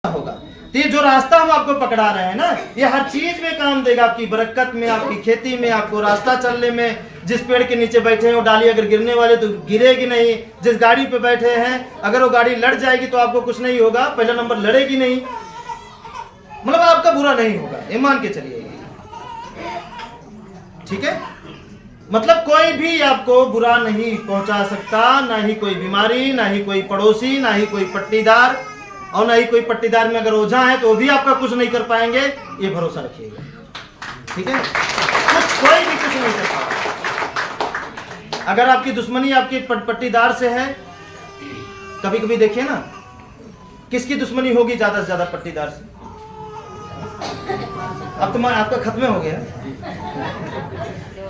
होगा। तो ये जो रास्ता हम आपको पकड़ा रहे हैं ना, ये हर चीज में काम देगा, आपकी बरकत में, आपकी खेती में, आपको रास्ता चलने में। जिस पेड़ के नीचे बैठे हैं वो डाली अगर गिरने वाले तो गिरेगी नहीं। जिस गाड़ी पे बैठे हैं अगर वो गाड़ी लड़ जाएगी तो आपको कुछ नहीं होगा, पहला नंबर लड़ेगी नहीं, मतलब आपका बुरा नहीं होगा, ये मान के चलिए। ठीक है, मतलब कोई भी आपको बुरा नहीं पहुंचा सकता, ना ही कोई बीमारी, ना ही कोई पड़ोसी, ना ही कोई पट्टीदार, और ना ही कोई पट्टीदार में अगर ओझा है तो वो भी आपका कुछ नहीं कर पाएंगे, ये भरोसा रखिएगा। ठीक है, कोई भी कुछ नहीं कर पाएगा। अगर आपकी दुश्मनी आपके पट्टीदार से है, कभी कभी देखिए ना, किसकी दुश्मनी होगी ज्यादा से ज्यादा? पट्टीदार से। अब तो आपका खत्म हो गया।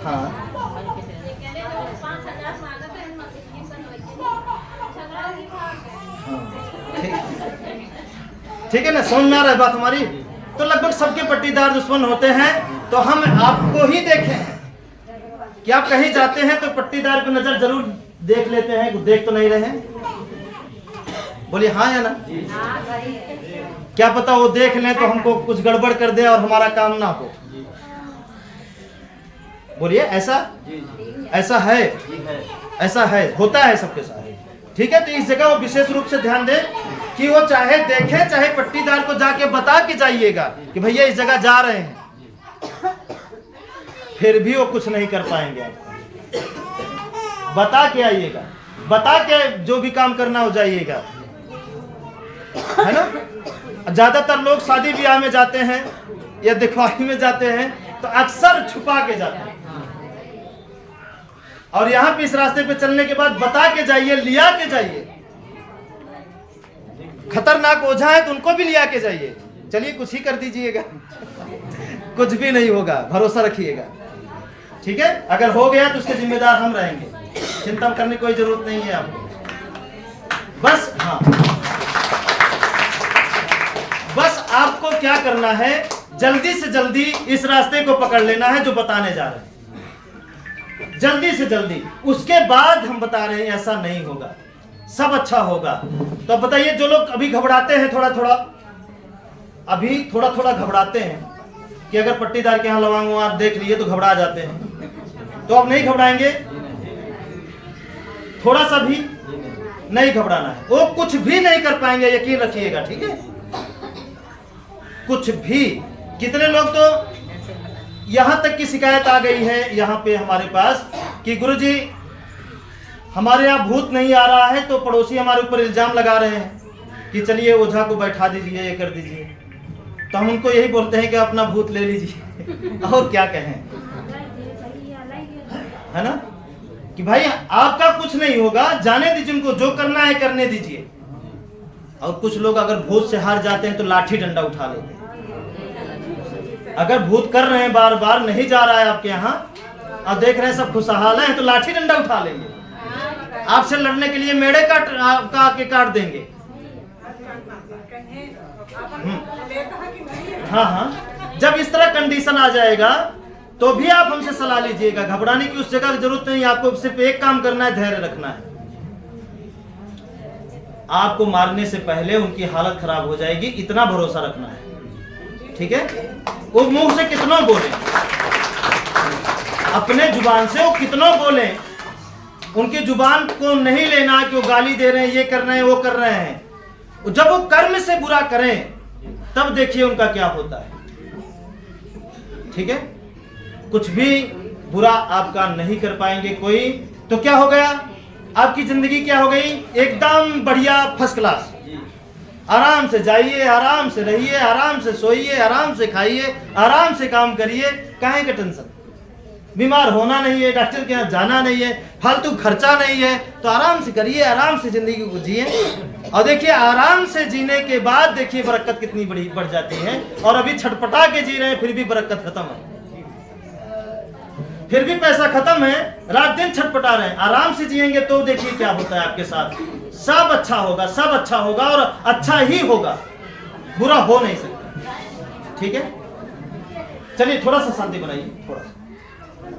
हाँ, ठीक है ना, समझ में आ रहा है बात हमारी? तो लगभग सबके पट्टीदार दुश्मन होते हैं। तो हम आपको ही देखें कि आप कहीं जाते हैं तो पट्टीदार पे नजर जरूर देख लेते हैं, देख तो नहीं रहे हैं? बोलिए हाँ या ना? क्या पता वो देख लें तो हमको कुछ गड़बड़ कर दे और हमारा काम ना हो। बोलिए ऐसा ऐसा है, ऐसा है, होता है सबके साथ। ठीक है, तो इस जगह वो विशेष रूप से ध्यान दें कि वो चाहे देखे चाहे पट्टीदार को जाके बता के जाइएगा कि भैया इस जगह जा रहे हैं, फिर भी वो कुछ नहीं कर पाएंगे आपको। बता के आइएगा, बता के जो भी काम करना हो जाइएगा, है ना? ज्यादातर लोग शादी ब्याह में जाते हैं या दिखवाई में जाते हैं तो अक्सर छुपा के जाते हैं, और यहाँ पे इस रास्ते पे चलने के बाद बता के जाइए, लिया के जाइए। खतरनाक ओझा है तो उनको भी लिया के जाइए। चलिए कुछ ही कर दीजिएगा, कुछ भी नहीं होगा, भरोसा रखिएगा। ठीक है, अगर हो गया तो उसके जिम्मेदार हम रहेंगे, चिंता करने की कोई जरूरत नहीं है आपको। बस हाँ, बस आपको क्या करना है, जल्दी से जल्दी इस रास्ते को पकड़ लेना है जो बताने जा रहे हैं, जल्दी से जल्दी। उसके बाद हम बता रहे हैं ऐसा नहीं होगा, सब अच्छा होगा। तो बताइए, जो लोग अभी घबराते हैं, थोड़ा थोड़ा घबराते हैं कि अगर पट्टीदार के यहाँ लवांग आप देख लिए तो घबरा जाते हैं, तो आप नहीं घबराएंगे? थोड़ा सा भी नहीं घबराना है, वो कुछ भी नहीं कर पाएंगे, यकीन रखिएगा। ठीक है, कुछ भी। कितने लोग तो यहां तक की शिकायत आ गई है यहाँ पे हमारे पास कि गुरुजी हमारे यहाँ भूत नहीं आ रहा है, तो पड़ोसी हमारे ऊपर इल्जाम लगा रहे हैं कि चलिए ओझा को बैठा दीजिए, ये कर दीजिए। तो हम उनको यही बोलते हैं कि अपना भूत ले लीजिए और क्या कहें, है ना, कि भाई आपका कुछ नहीं होगा, जाने दीजिए उनको, जो करना है करने दीजिए। और कुछ लोग अगर भूत से हार जाते हैं तो लाठी डंडा उठा लेते हैं। अगर भूत कर रहे हैं, बार बार नहीं जा रहा है आपके यहाँ, आप देख रहे हैं सब खुशहाल है, तो लाठी डंडा उठा लेंगे, आपसे लड़ने के लिए मेढ़े काट देंगे। हाँ, जब इस तरह कंडीशन आ जाएगा तो भी आप हमसे सलाह लीजिएगा। घबराने की उस जगह की जरूरत नहीं, आपको सिर्फ एक काम करना है, धैर्य रखना है। आपको मारने से पहले उनकी हालत खराब हो जाएगी, इतना भरोसा रखना है। ठीक है, वो मुंह से कितना बोले, अपने जुबान से वो कितना बोले, उनकी जुबान को नहीं लेना कि वो गाली दे रहे हैं, ये कर रहे हैं, वो कर रहे हैं। जब वो कर्म से बुरा करें तब देखिए उनका क्या होता है। ठीक है, कुछ भी बुरा आपका नहीं कर पाएंगे कोई। तो क्या हो गया, आपकी जिंदगी क्या हो गई, एकदम बढ़िया, फर्स्ट क्लास। आराम से जाइए, आराम से रहिए, आराम से सोइए, आराम से खाइए, आराम से काम करिए। काहे का टेंशन, बीमार होना नहीं है, डॉक्टर के यहाँ जाना नहीं है, फालतू खर्चा नहीं है, तो आराम से करिए, आराम से जिंदगी को जिए। और देखिए आराम से जीने के बाद देखिए बरकत कितनी बड़ी बढ़ जाती है। और अभी छटपटा के जी रहे हैं, फिर भी बरकत खत्म है, फिर भी पैसा खत्म है, रात दिन छटपटा रहे हैं। आराम से जिएंगे तो देखिए क्या होता है आपके साथ, सब अच्छा होगा, सब अच्छा होगा, और अच्छा ही होगा, बुरा हो नहीं सकता। ठीक है, चलिए थोड़ा सा शांति बनाइए, थोड़ा सा।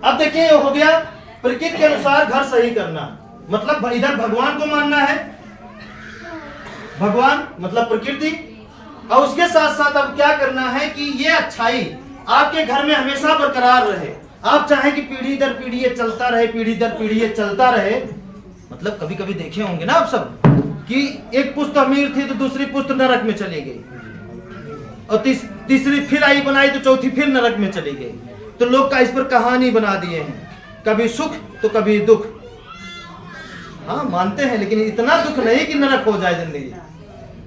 अब देखिए हो गया प्रकृति के अनुसार घर सही करना, मतलब इधर भगवान को मानना है, भगवान मतलब प्रकृति, और उसके साथ साथ अब क्या करना है कि ये अच्छाई आपके घर में हमेशा बरकरार रहे। आप चाहें कि पीढ़ी दर पीढ़ी ये चलता रहे, पीढ़ी दर पीढ़ी ये चलता रहे। मतलब कभी कभी देखे होंगे ना आप सब कि एक पुश्त अमीर थी तो दूसरी पुश्त नरक में चली गई, और तीसरी फिर आई बनाई तो चौथी फिर नरक में चली गई। तो लोग का इस पर कहानी बना दिए हैं, कभी सुख तो कभी दुख। हाँ मानते हैं, लेकिन इतना दुख नहीं कि नरक हो जाए जिंदगी,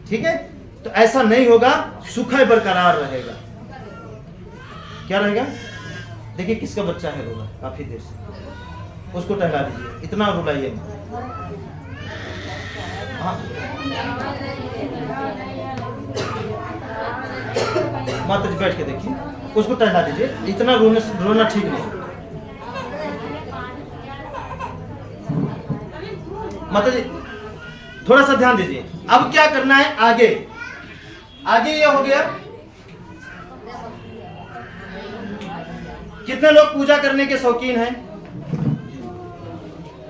ठीक है। तो ऐसा नहीं होगा, सुख है बरकरार रहेगा। क्या रहेगा? देखिए किसका बच्चा है रो रहा है काफी देर से, उसको टहला दीजिए, इतना रुलाइए। हाँ माता जी बैठ के देखिए, उसको टहला दीजिए, इतना रोना ठीक नहीं। माता जी थोड़ा सा ध्यान दीजिए। अब क्या करना है आगे? आगे ये हो गया। कितने लोग पूजा करने के शौकीन हैं?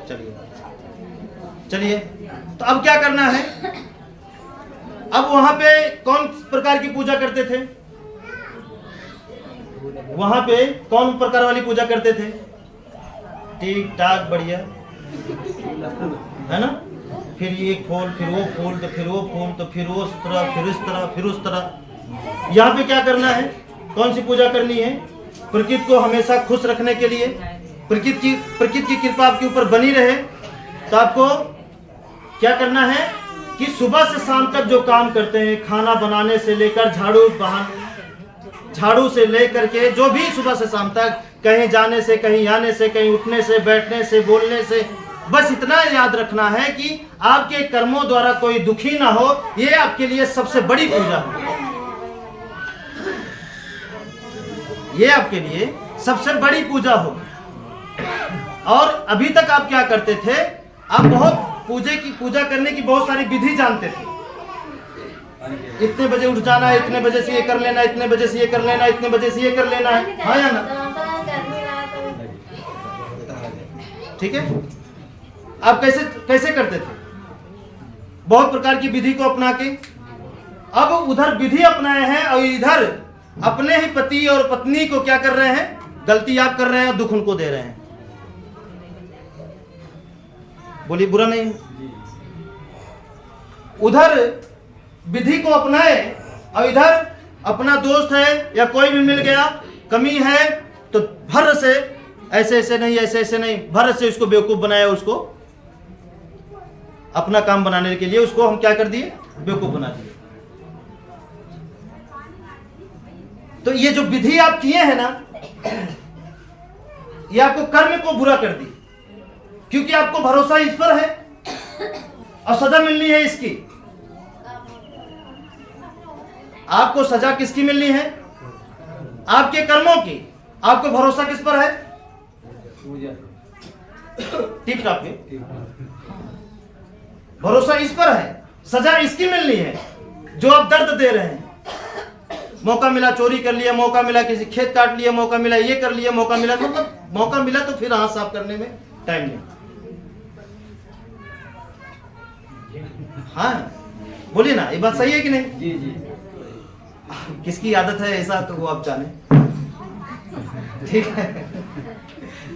चलिए चलिए, तो अब क्या करना है? अब वहां पे कौन प्रकार की पूजा करते थे? वहां पे कौन प्रकार वाली पूजा करते थे? ठीक ठाक बढ़िया है ना। फिर ये फूल, फिर वो फूल, तो फिर वो फूल, तो फिर उस तरह, फिर इस तरह, फिर उस तरह। यहाँ पे क्या करना है? कौन सी पूजा करनी है? प्रकृति को हमेशा खुश रखने के लिए, प्रकृति की कृपा आपके ऊपर बनी रहे। तो आपको क्या करना है कि सुबह से शाम तक जो काम करते हैं, खाना बनाने से लेकर झाड़ू से लेकर के जो भी सुबह से शाम तक, कहीं जाने से, कहीं आने से, कहीं उठने से, बैठने से, बोलने से, बस इतना याद रखना है कि आपके कर्मों द्वारा कोई दुखी ना हो। ये आपके लिए सबसे बड़ी पूजा है। ये आपके लिए सबसे बड़ी पूजा हो। और अभी तक आप क्या करते थे? आप बहुत पूजा करने की बहुत सारी विधि जानते थे। इतने बजे उठ जाना है, इतने बजे से ये कर लेना, इतने बजे से ये कर लेना, इतने बजे से ये कर लेना है, हाँ या ना? ठीक है। आप कैसे करते थे? बहुत प्रकार की विधि को अपना के। अब उधर विधि अपनाए हैं और इधर अपने ही पति और पत्नी को क्या कर रहे हैं? गलती आप कर रहे हैं, दुख उनको दे रहे हैं। बोलिए बुरा नहीं। उधर विधि को अपनाए और इधर अपना दोस्त है या कोई भी मिल गया, कमी है तो भर से ऐसे नहीं, ऐसे नहीं, भर से उसको बेवकूफ बनाया। उसको अपना काम बनाने के लिए उसको हम क्या कर दिए? बेवकूफ बना दिए। तो ये जो विधि आप किए हैं ना, ये आपको कर्म को बुरा कर दी, क्योंकि आपको भरोसा इस पर है और सजा मिलनी है इसकी। आपको सजा किसकी मिलनी है? आपके कर्मों की। आपको भरोसा किस पर है? ठीक ठाक है, भरोसा इस पर है, सजा इसकी मिलनी है जो आप दर्द दे रहे हैं। मौका मिला चोरी कर लिया, मौका मिला किसी खेत काट लिया, मौका मिला ये कर लिया, मौका मिला, मतलब मौका मिला तो फिर हाथ साफ करने में टाइम नहीं। हाँ बोलिए ना, ये बात सही है कि नहीं? जी जी। किसकी आदत है ऐसा तो वो आप जाने, ठीक है।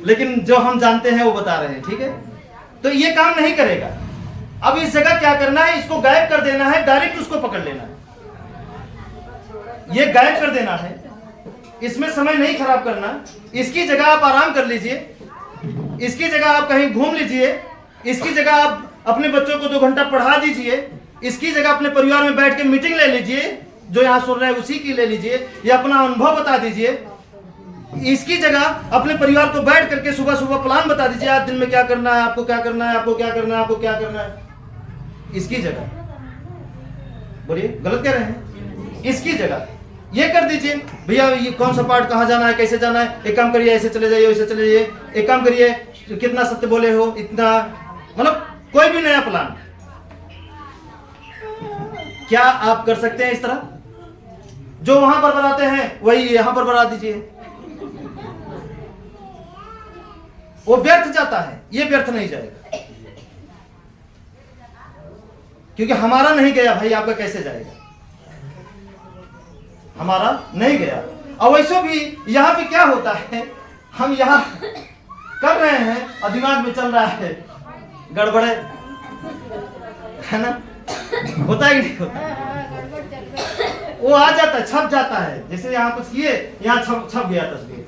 लेकिन जो हम जानते हैं वो बता रहे हैं, ठीक है। तो ये काम नहीं करेगा। अब इस जगह क्या करना है? इसको गायब कर देना है, डायरेक्ट उसको पकड़ लेना है। ये गायब कर देना है, इसमें समय नहीं खराब करना। इसकी जगह आप आराम कर लीजिए, इसकी जगह आप कहीं घूम लीजिए, इसकी जगह आप अपने बच्चों को 2 घंटा पढ़ा दीजिए, इसकी जगह अपने परिवार में बैठ के मीटिंग ले लीजिए, जो यहाँ सुन रहे हैं उसी की ले लीजिए, या अपना अनुभव बता दीजिए। इसकी जगह अपने परिवार को बैठ करके सुबह सुबह प्लान बता दीजिए, आज दिन में क्या करना है, आपको क्या करना है, आपको क्या करना है, आपको क्या करना है। इसकी जगह बोलिए, गलत कह रहे हैं? इसकी जगह ये कर दीजिए, भैया ये कौन सा पार्ट कहाँ जाना है, कैसे जाना है, एक काम करिए ऐसे चले जाइए, वैसे चले जाइए, एक काम करिए कितना सत्य बोले हो, इतना, मतलब कोई भी नया प्लान क्या आप कर सकते हैं इस तरह? जो वहां पर बनाते हैं वही यहां पर बना दीजिए। वो व्यर्थ जाता है, ये व्यर्थ नहीं जाएगा, क्योंकि हमारा नहीं गया भाई, आपका कैसे जाएगा? हमारा नहीं गया। और वैसे भी यहाँ पे क्या होता है, हम यहाँ कर रहे हैं और दिमाग में चल रहा है गड़बड़े, है ना, होता ही नहीं होता, वो आ जाता है, छप जाता है। जैसे यहाँ कुछ किए, यहाँ छप गया तस्वीर,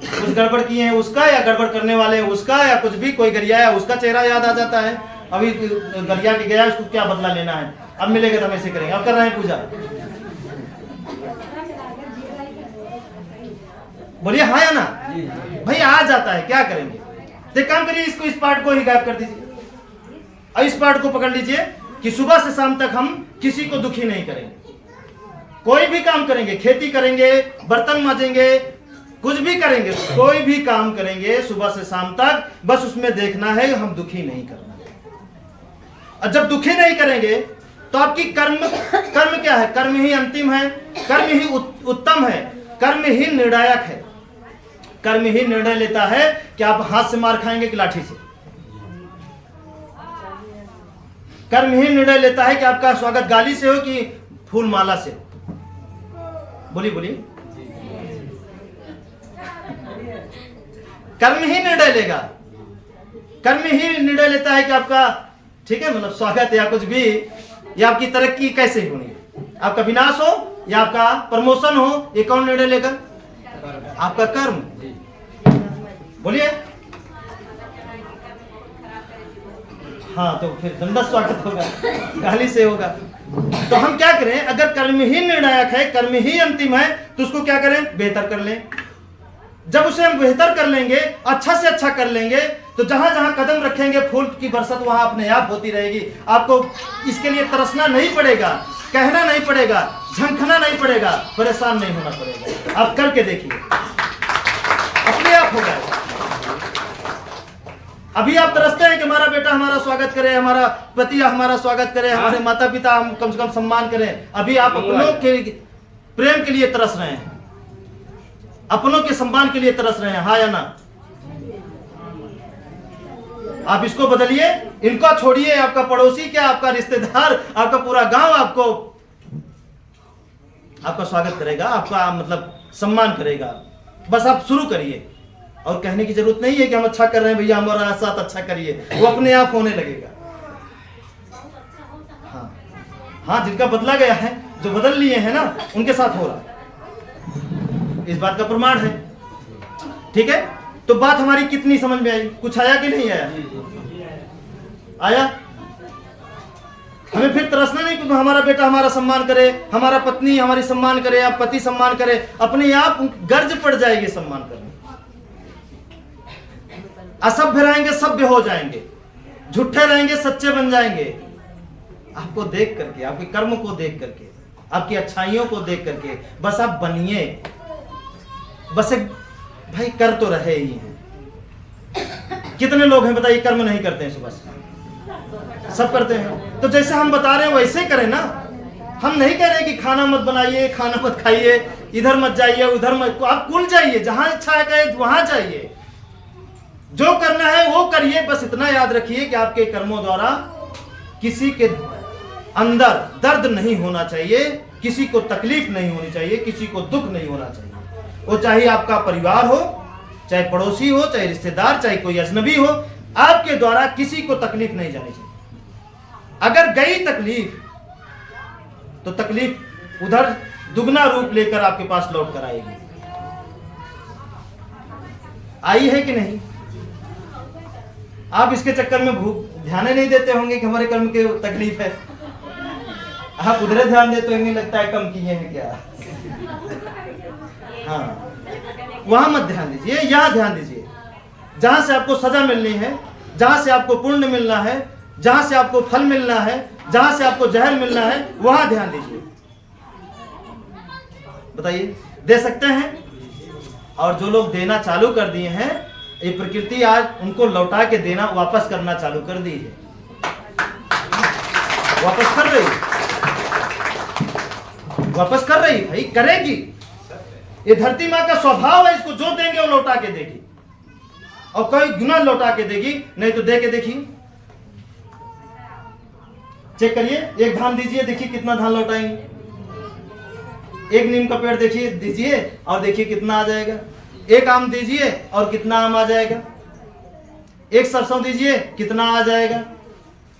कुछ गड़बड़ किए हैं उसका, या गड़बड़ करने वाले हैं उसका, या कुछ भी कोई गरियाया उसका चेहरा याद आ जाता है। अभी गरिया के गया, उसको क्या बदला लेना है, अब मिलेगा तो हम ऐसे करेंगे। अब कर रहे हैं पूजा, बोलिए हाँ या ना भाई, आ जाता है, क्या करेंगे। तो एक काम करिए, इसको, इस पार्ट को ही गायब कर दीजिए और इस पार्ट को पकड़ लीजिए कि सुबह से शाम तक हम किसी को दुखी नहीं करेंगे। कोई भी काम करेंगे, खेती करेंगे, बर्तन मांजेंगे, कुछ भी करेंगे, कोई भी काम करेंगे सुबह से शाम तक, बस उसमें देखना है हम दुखी नहीं करना। और जब दुखी नहीं करेंगे तो आपकी कर्म क्या है, कर्म ही अंतिम है, कर्म ही उत्तम है, कर्म ही निर्णायक है। कर्म ही निर्णय लेता है कि आप हाथ से मार खाएंगे कि लाठी से। कर्म ही निर्णय लेता है कि आपका स्वागत गाली से हो कि फूल माला से। बोलिए बोलिए, कर्म ही निर्णय लेगा, कर्म ही निर्णय लेता है कि आपका, ठीक है, मतलब स्वागत या कुछ भी, या आपकी तरक्की कैसे होनी, आपका विनाश हो या आपका प्रमोशन हो, ये कौन निर्णय लेगा, आपका कर्म। बोलिए हाँ, तो फिर दंडवत स्वागत होगा, गाली से होगा। तो हम क्या करें, अगर कर्म ही निर्णायक है, कर्म ही अंतिम है, तो उसको क्या करें, बेहतर कर लें। जब उसे हम बेहतर कर लेंगे, अच्छा से अच्छा कर लेंगे, तो जहां जहां कदम रखेंगे फूल की बरसत वहां अपने आप होती रहेगी। आपको इसके लिए तरसना नहीं पड़ेगा, कहना नहीं पड़ेगा, झंखना नहीं पड़ेगा, परेशान नहीं होना पड़ेगा। आप करके देखिए, अपने आप होगा। अभी आप तरसते हैं कि हमारा बेटा हमारा स्वागत करे, हमारा पति हमारा स्वागत करे, हमारे माता पिता हम कम से कम सम्मान करें। अभी आप अपनों के प्रेम के लिए तरस रहे हैं, अपनों के सम्मान के लिए तरस रहे हैं, हाँ या ना। आप इसको बदलिए, इनको छोड़िए। आपका पड़ोसी क्या, आपका रिश्तेदार, आपका पूरा गांव आपका स्वागत करेगा, आपका मतलब सम्मान करेगा। बस आप शुरू करिए, और कहने की जरूरत नहीं है कि हम अच्छा कर रहे हैं भैया, हमारा साथ अच्छा करिए, वो अपने आप होने लगेगा। हाँ हाँ, जिनका बदला गया है, जो बदल लिए हैं ना, उनके साथ हो रहा है, इस बात का प्रमाण है। ठीक है, तो बात हमारी कितनी समझ में आई, कुछ आया कि नहीं आया, आया। हमें फिर तरसना नहीं क्योंकि हमारा बेटा हमारा सम्मान करे, हमारा पत्नी हमारी सम्मान करे, आप पति सम्मान करे, अपने आप गर्ज पड़ जाएगी सम्मान करने। असभ्य रहेंगे सभ्य हो जाएंगे, झूठे रहेंगे सच्चे बन जाएंगे। आपको देख करके, आपके कर्म को देख करके, आपकी अच्छाइयों को देख करके बस आप बनिए। बस एक भाई कर तो रहे ही हैं। कितने लोग हैं बताइए कर्म नहीं करते हैं, सुबह से सब करते हैं। तो जैसे हम बता रहे हैं वैसे करें ना। हम नहीं कह रहे कि खाना मत बनाइए, खाना मत खाइए, इधर मत जाइए, उधर मत, आप कुल जाइए, जहां इच्छा है वहां जाइए, जो करना है वो करिए। बस इतना याद रखिए कि आपके कर्मों द्वारा किसी के अंदर दर्द नहीं होना चाहिए, किसी को तकलीफ नहीं होनी चाहिए, किसी को दुख नहीं होना चाहिए। वो चाहे आपका परिवार हो, चाहे पड़ोसी हो, चाहे रिश्तेदार, चाहे कोई अजनबी हो, आपके द्वारा किसी को तकलीफ नहीं जानी चाहिए। अगर गई तकलीफ तो तकलीफ उधर दुगना रूप लेकर आपके पास लौट कर आएगी। आई है कि नहीं? आप इसके चक्कर में ध्यान नहीं देते होंगे कि हमारे कर्म के तकलीफ है। आप उधर ध्यान देते होंगे, लगता है कम किए हैं क्या। हाँ, वहां मत ध्यान दीजिए, यहां ध्यान दीजिए। जहां से आपको सजा मिलनी है, जहां से आपको पुण्य मिलना है, जहां से आपको फल मिलना है, जहां से आपको जहर मिलना है, वहां ध्यान दीजिए। बताइए, दे सकते हैं? और जो लोग देना चालू कर दिए हैं, ये प्रकृति आज उनको लौटा के देना, वापस करना चालू कर दी है। वापस कर रही, वापस कर रही भाई, करेगी। ये धरती माँ का स्वभाव है, इसको जो देंगे वो लौटा के देगी, और कई गुना लौटा के देगी। नहीं तो दे के देखिए, चेक करिए, एक धान दीजिए, देखिए कितना धान लौटाएंगे। एक नीम का पेड़ देखिए दीजिए और देखिए कितना आ जाएगा, एक आम दीजिए और कितना आम आ जाएगा, एक सरसों दीजिए कितना आ जाएगा।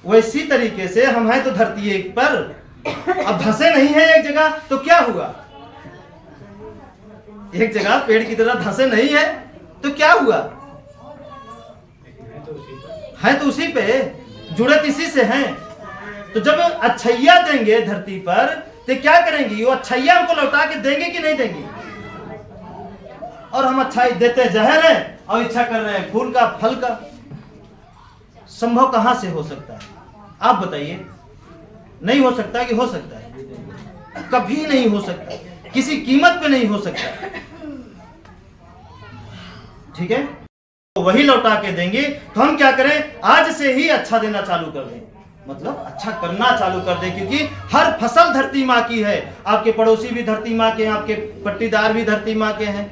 वैसी तरीके से हम हैं तो धरती एक पर, अब धंसे नहीं है एक जगह तो क्या हुआ, एक जगह पेड़ की तरह धंसे नहीं है तो क्या हुआ, है तो उसी पे, जुड़े इसी से हैं। तो जब अच्छैया देंगे धरती पर तो क्या करेंगी, वो अच्छैया हमको लौटा के देंगे कि नहीं देंगी। और हम अच्छाई देते जहर है और इच्छा कर रहे हैं फूल का फल का। संभव कहां से हो सकता है आप बताइए। नहीं हो सकता कि हो सकता है, कभी नहीं हो सकता, किसी कीमत पे नहीं हो सकता। ठीक है, तो वही लौटा के देंगे। तो हम क्या करें, आज से ही अच्छा देना चालू कर दें, मतलब अच्छा करना चालू कर दें, क्योंकि हर फसल धरती माँ की है। आपके पड़ोसी भी धरती माँ के हैं, आपके पट्टीदार भी धरती माँ के हैं,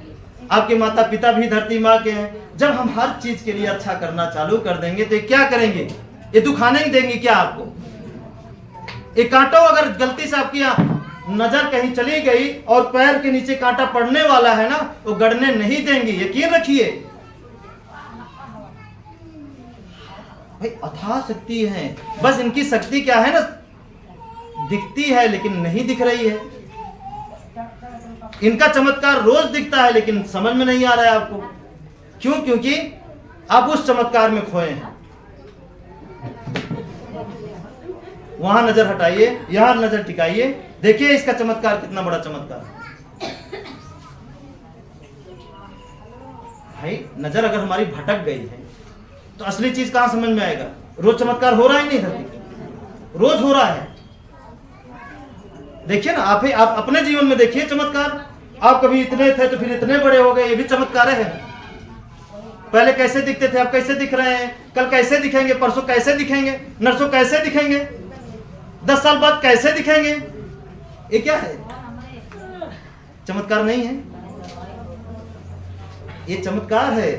आपके माता पिता भी धरती माँ के हैं। जब हम हर चीज के लिए अच्छा करना चालू कर देंगे तो क्या करेंगे, ये दुखाने देंगे क्या आपको। एक कांटो अगर गलती से आपकी नजर कहीं चली गई और पैर के नीचे कांटा पड़ने वाला है ना, वो गड़ने नहीं देंगे, यकीन रखिए। भाई अथाह शक्ति है, बस इनकी शक्ति क्या है ना, दिखती है लेकिन नहीं दिख रही है। इनका चमत्कार रोज दिखता है लेकिन समझ में नहीं आ रहा है आपको। क्यों, क्योंकि आप उस चमत्कार में खोए हैं। वहां नजर हटाइए, यहां नजर टिकाइए, देखिए इसका चमत्कार कितना बड़ा चमत्कार है। भाई नजर अगर हमारी भटक गई है तो असली चीज कहां समझ में आएगा। रोज चमत्कार हो रहा ही नहीं धरती पे, रोज हो रहा है। देखिए ना, आप अपने जीवन में देखिए चमत्कार। आप कभी इतने थे तो फिर इतने बड़े हो गए, ये भी चमत्कार है। पहले कैसे दिखते थे, अब कैसे दिख रहे हैं, कल कैसे दिखेंगे, परसों कैसे दिखेंगे, नरसों कैसे दिखेंगे, 10 साल बाद कैसे दिखेंगे। ये क्या है, चमत्कार नहीं है, ये चमत्कार है।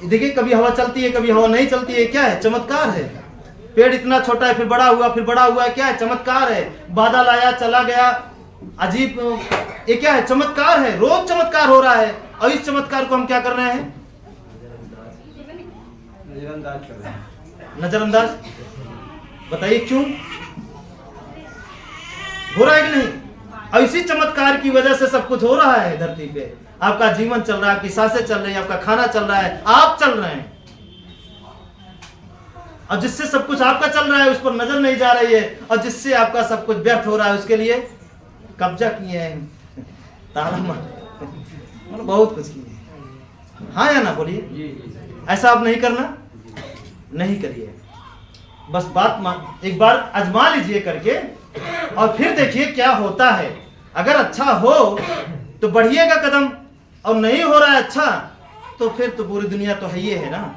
देखिए कभी हवा चलती है, कभी हवा नहीं चलती है, क्या है, चमत्कार है। पेड़ इतना छोटा है फिर बड़ा हुआ, फिर बड़ा हुआ, क्या है, चमत्कार है। बादल आया चला गया, अजीब, ये क्या है, चमत्कार है। रोज चमत्कार हो रहा है और इस चमत्कार को हम क्या कर रहे हैं, नजरअंदाज। बताइए क्यों हो रहा है कि नहीं। और इसी चमत्कार की वजह से सब कुछ हो रहा है धरती पे। आपका जीवन चल रहा है, आपकी सांसें चल रही हैं, आपका खाना चल रहा है, आप चल रहे हैं। और जिससे सब कुछ आपका चल रहा है उस पर नजर नहीं जा रही है, और जिससे आपका सब कुछ व्यर्थ हो रहा है उसके लिए कब्जा किए हैं, ताला मार, मतलब बहुत कुछ किए। हाँ या ना बोलिए, ऐसा आप नहीं करना, नहीं करिए। बस बात एक बार आजमा लीजिए करके और फिर देखिए क्या होता है। अगर अच्छा हो तो बढ़िएगा कदम, और नहीं हो रहा है अच्छा तो फिर तो पूरी दुनिया तो है ही है ना।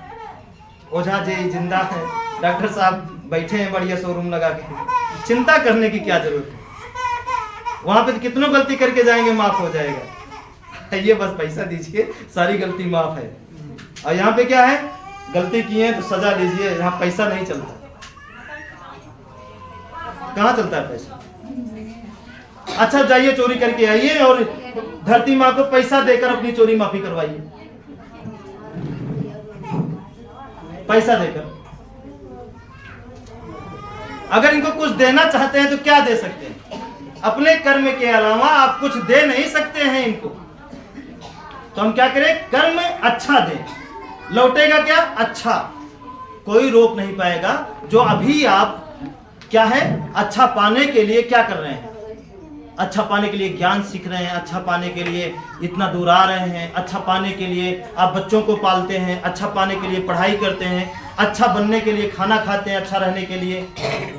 ओझा जी जिंदा है, डॉक्टर साहब बैठे हैं बढ़िया शोरूम लगा के, चिंता करने की क्या जरूरत है। वहां पे तो कितनों गलती करके जाएंगे माफ हो जाएगा। ये बस पैसा दीजिए सारी गलती माफ है। और यहाँ पे क्या है, गलती की है तो सजा लीजिए, यहाँ पैसा नहीं चलता। कहाँ चलता है पैसा। अच्छा जाइए चोरी करके आइए और धरती माँ को पैसा देकर अपनी चोरी माफी करवाइए, पैसा देकर। अगर इनको कुछ देना चाहते हैं तो क्या दे सकते हैं, अपने कर्म के अलावा आप कुछ दे नहीं सकते हैं इनको। तो हम क्या करें, कर्म अच्छा दें, लौटेगा क्या, अच्छा। कोई रोक नहीं पाएगा। जो अभी आप क्या है, अच्छा पाने के लिए क्या कर रहे हैं, अच्छा पाने के लिए ज्ञान सीख रहे हैं, अच्छा पाने के लिए इतना दूर आ रहे हैं, अच्छा पाने के लिए आप बच्चों को पालते हैं, अच्छा पाने के लिए पढ़ाई करते हैं, अच्छा बनने के लिए खाना खाते हैं, अच्छा रहने के लिए,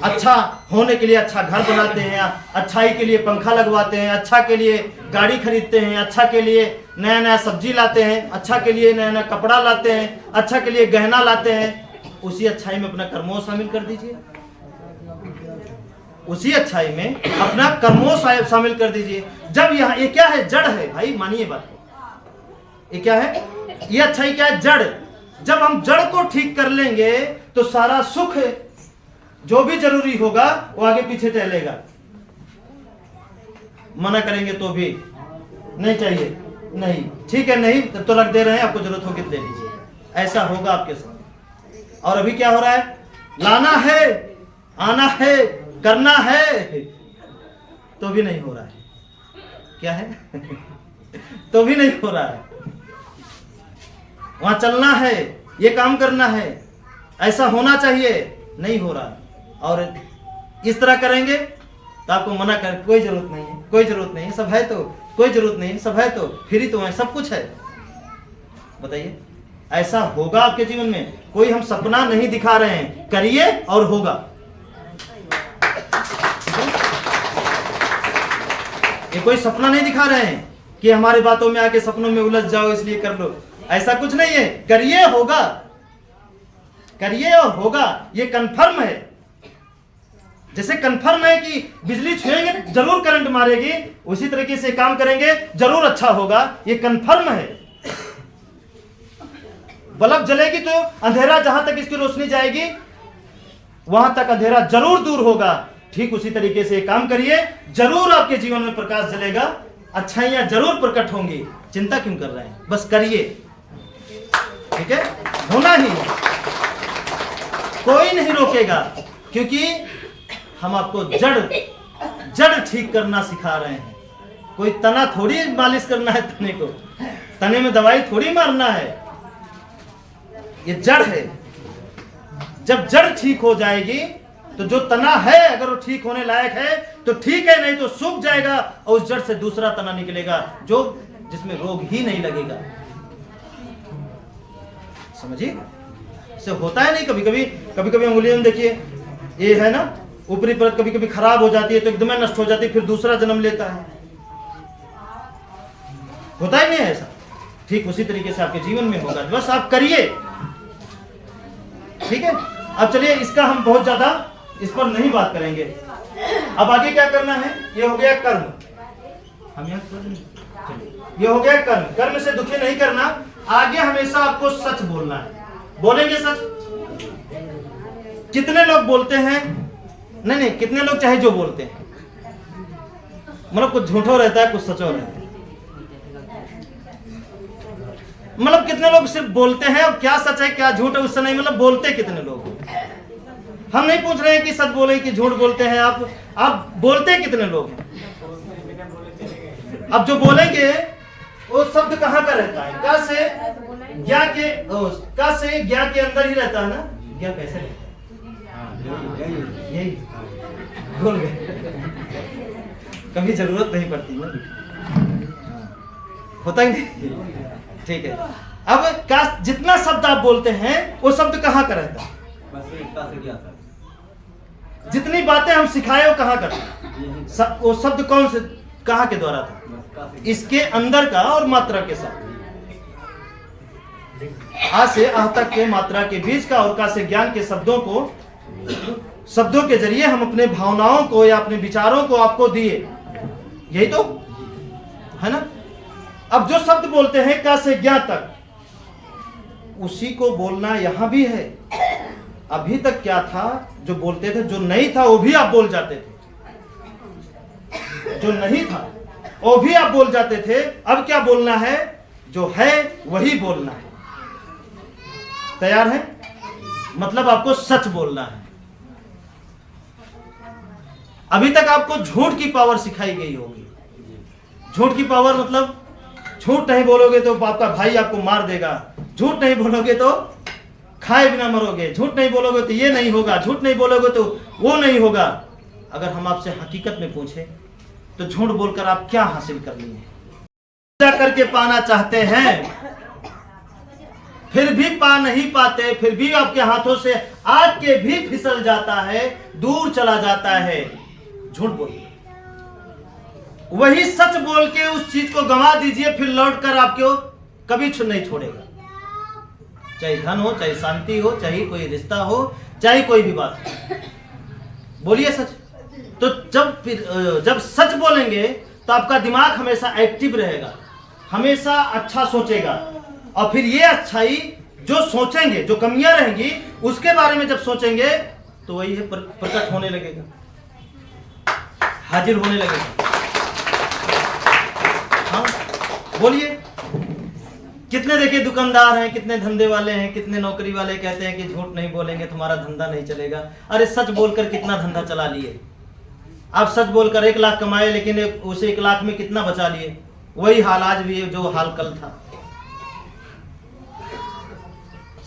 अच्छा होने के लिए अच्छा घर बनाते हैं, अच्छाई के लिए पंखा लगवाते हैं, अच्छा के लिए गाड़ी खरीदते हैं, अच्छा के लिए नया नया सब्जी लाते हैं, अच्छा के लिए नया नया कपड़ा लाते हैं, अच्छा के लिए गहना लाते हैं। उसी अच्छाई में अपना कर्मों शामिल कर दीजिए, उसी अच्छाई में अपना कर्मों शामिल कर दीजिए। जब यहाँ ये क्या है, जड़ है भाई, मानिए बात को। ये क्या है, ये अच्छाई क्या है, जड़। जब हम जड़ को ठीक कर लेंगे तो सारा सुख जो भी जरूरी होगा वो आगे पीछे टहलेगा। मना करेंगे तो भी नहीं चाहिए, नहीं ठीक है, नहीं तब तो रख दे रहे हैं, आपको जरूरत होगी तो ले लीजिए, ऐसा होगा आपके साथ। और अभी क्या हो रहा है, लाना है, आना है, करना है, तो भी नहीं हो रहा है। क्या है तो भी नहीं हो रहा है। वहां चलना है, ये काम करना है, ऐसा होना चाहिए, नहीं हो रहा है। और इस तरह करेंगे तो आपको मना कर, कोई जरूरत नहीं है, कोई जरूरत नहीं है, सब है तो, कोई जरूरत नहीं है, सब है तो, फ्री तो है, सब कुछ है। बताइए ऐसा होगा आपके जीवन में? कोई हम सपना नहीं दिखा रहे हैं, करिए और होगा। ये कोई सपना नहीं दिखा रहे हैं कि हमारी बातों में आके सपनों में उलझ जाओ इसलिए कर लो, ऐसा कुछ नहीं है। करिए होगा, करिए और होगा, ये कंफर्म है। जैसे कंफर्म है कि बिजली छुएंगे जरूर करंट मारेगी, उसी तरीके से काम करेंगे जरूर अच्छा होगा, ये कंफर्म है। बल्ब जलेगी तो अंधेरा जहां तक इसकी रोशनी जाएगी वहां तक अंधेरा जरूर दूर होगा। ठीक उसी तरीके से काम करिए, जरूर आपके जीवन में प्रकाश जलेगा, अच्छाइयां जरूर प्रकट होंगी। चिंता क्यों कर रहे हैं, बस करिए, ठीक है, होना ही है, कोई नहीं रोकेगा, क्योंकि हम आपको जड़ ठीक करना सिखा रहे हैं। कोई तना थोड़ी मालिश करना है, तने को तने में दवाई थोड़ी मारना है, ये जड़ है। जब जड़ ठीक हो जाएगी तो जो तना है अगर वो ठीक होने लायक है तो ठीक है, नहीं तो सूख जाएगा और उस जड़ से दूसरा तना निकलेगा जो जिसमें रोग ही नहीं लगेगा। समझिए, इससे होता है नहीं, कभी कभी उंगलियों में देखिए, ये है ना ऊपरी परत कभी कभी खराब हो जाती है तो एकदम नष्ट हो जाती है, फिर दूसरा जन्म लेता है, होता ही नहीं है ऐसा। ठीक उसी तरीके से आपके जीवन में होगा, बस आप करिए, ठीक है। अब चलिए, इसका हम बहुत ज्यादा इस पर नहीं बात करेंगे। अब आगे क्या करना है, ये हो गया कर्म, हम ये हो गया कर्म। कर्म से दुखी नहीं करना, आगे हमेशा आपको सच बोलना है। बोलेंगे सच? कितने लोग बोलते हैं, नहीं कितने लोग चाहे जो बोलते हैं, मतलब कुछ झूठो रहता है कुछ सचो रहता है, मतलब कितने लोग सिर्फ बोलते हैं, अब क्या सच है क्या झूठ है उससे नहीं, मतलब बोलते कितने लोग। हम नहीं पूछ रहे हैं कि सच बोले कि झूठ बोलते हैं आप बोलते कितने लोग हैं। अब जो बोलेंगे वो शब्द कहाँ का रहता है, का से ज्ञा के अंदर ही रहता है ना, ज्ञा कैसे रहता है, यही बोल गए, कभी जरूरत नहीं पड़ती ना, होता ही नहीं, ठीक है। अब का जितना शब्द आप बोलते हैं वो शब्द कहाँ का रहता है, जितनी बातें हम सिखाए वो कहाँ का था, वो शब्द कौन से कहाँ के द्वारा था, इसके अंदर का और मात्रा के साथ, आ से आह तक के मात्रा के बीच का, और का से ज्ञान के शब्दों के जरिए हम अपने भावनाओं को या अपने विचारों को आपको दिए, यही तो है ना। अब जो शब्द बोलते हैं का से ज्ञान तक, उसी को बोलना यहां भी है। अभी तक क्या था, जो बोलते थे, जो नहीं था वो भी आप बोल जाते थे, जो नहीं था वो भी आप बोल जाते थे। अब क्या बोलना है, जो है वही बोलना है। तैयार है, मतलब आपको सच बोलना है। अभी तक आपको झूठ की पावर सिखाई गई होगी। झूठ की पावर मतलब झूठ नहीं बोलोगे तो आपका भाई आपको मार देगा, झूठ नहीं बोलोगे तो खाए बिना मरोगे, झूठ नहीं बोलोगे तो ये नहीं होगा, झूठ नहीं बोलोगे तो वो नहीं होगा। अगर हम आपसे हकीकत में पूछे तो झूठ बोलकर आप क्या हासिल कर लिए, क्या करके पाना चाहते हैं, फिर भी पा नहीं पाते, फिर भी आपके हाथों से आग के भी फिसल जाता है, दूर चला जाता है। झूठ बोल, वही सच बोल के उस चीज को गंवा दीजिए, फिर लौटकर आपको कभी नहीं छोड़ेगा। चाहे धन हो, चाहे शांति हो, चाहे कोई रिश्ता हो, चाहे कोई भी बात हो, बोलिए सच। तो जब सच बोलेंगे तो आपका दिमाग हमेशा एक्टिव रहेगा, हमेशा अच्छा सोचेगा, और फिर ये अच्छाई जो सोचेंगे, जो कमियां रहेंगी उसके बारे में जब सोचेंगे तो वही है प्रकट होने लगेगा, हाजिर होने लगेगा। बोलिए, कितने देखिए दुकानदार हैं, कितने धंधे वाले हैं, कितने नौकरी वाले कहते हैं कि झूठ नहीं बोलेंगे तुम्हारा धंधा नहीं चलेगा। अरे सच बोलकर कितना धंधा चला लिए आप। सच बोलकर 1 लाख कमाए, लेकिन उस 1 लाख में कितना बचा लिए? वही हाल आज भी है जो हाल कल था।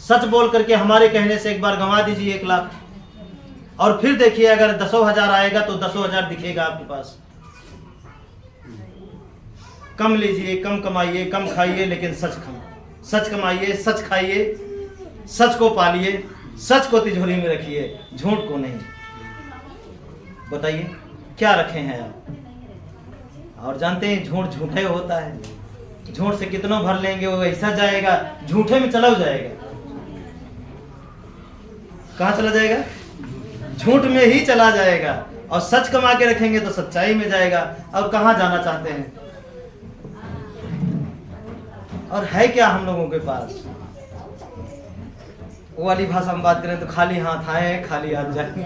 सच बोल करके हमारे कहने से एक बार गंवा दीजिए 1 लाख, और फिर देखिए अगर 10,000 आएगा तो 10,000 दिखेगा आपके पास। कम लीजिए, कम कमाइए, कम खाइए, लेकिन सच कमाइए, सच खाइए, सच को पालिए, सच को तिजोरी में रखिए, झूठ को नहीं। बताइए क्या रखे हैं आप? और जानते हैं झूठ झूठे होता है। झूठ से कितना भर लेंगे वो ऐसा जाएगा, झूठे में चला जाएगा। कहाँ चला जाएगा? झूठ में ही चला जाएगा। और सच कमा के रखेंगे तो सच्चाई में जाएगा। और कहाँ जाना चाहते हैं? और है क्या हम लोगों के पास? वो वाली भाषा में बात करें तो खाली हाथ आए खाली हाथ जाएंगे,